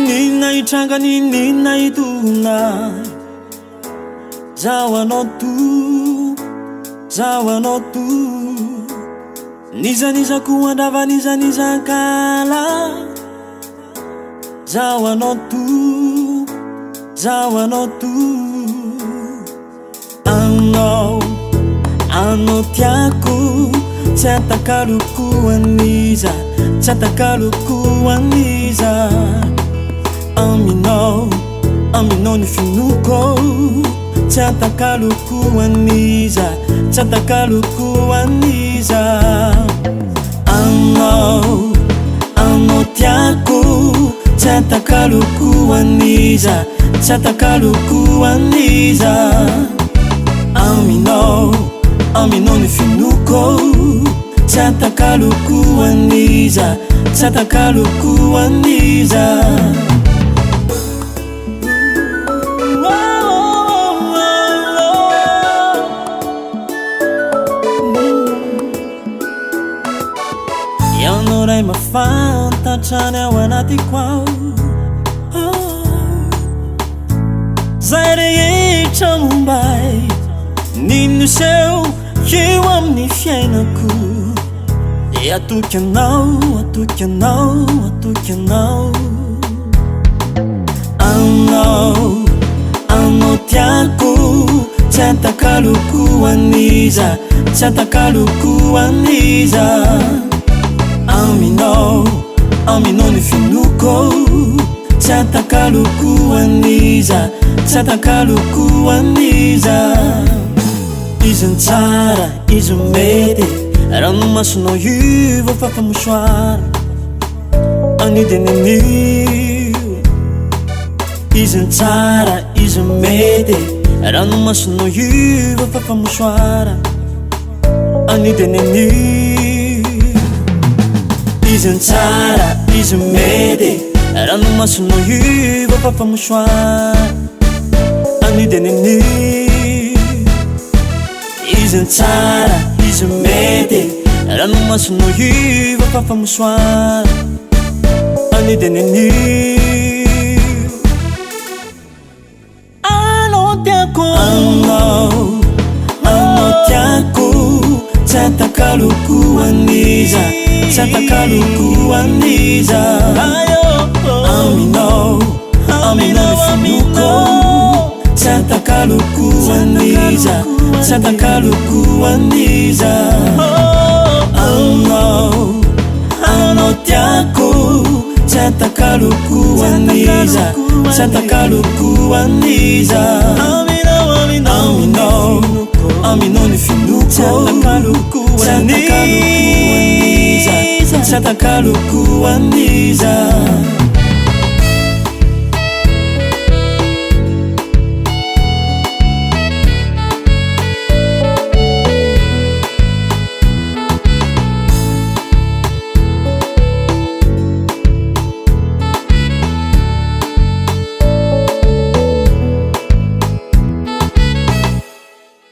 Nina itranga nina idona Zao anao tu Niza kuandava niza kala Zao anao tu Ano tiako Tsy atakaluku aniza Tsy atakaluku aniza Aminao ny finuko Tsy atakaluku aniza Tsy atakaluku aniza Ano tiako Tsy atakaluku aniza Tsy atakaluku aniza Aminao ny finuko Tsy atakaluku aniza Tsy atakaluku aniza Ianao ray mafantatrany ao anatiko ao Zay rehetra mombay Nino seu eo amin'ny fiainako E atoky anao Anao tiako Tsy atakaluku aniza Tsy atakaluku aniza Aminao ny finuko Tsy atakaluku aniza Tsy atakaluku aniza Izy tsara, izy mety Ranomasonao io vao fafamosoara Anidiny anio Izy tsara, izy mety Ranomasonao io vao fafamosoara Anidiny anio Izy tsara, izy mety Ranomasonao io vao fafamosoara Anidiny anio Izy tsara, izy mety Ranomasonao io vao fafamosoara Anidiny anio Anao tiako Tsy atakaluku aniza Tsy atakaluku aniza Aminao ny finuko Tsy atakaluku aniza Tsy atakaluku aniza Anao tiako Tsy atakaluku aniza Tsy atakaluku aniza Aminao ny finuko Tsy atakaluku aniza Tsy atakaluku aniza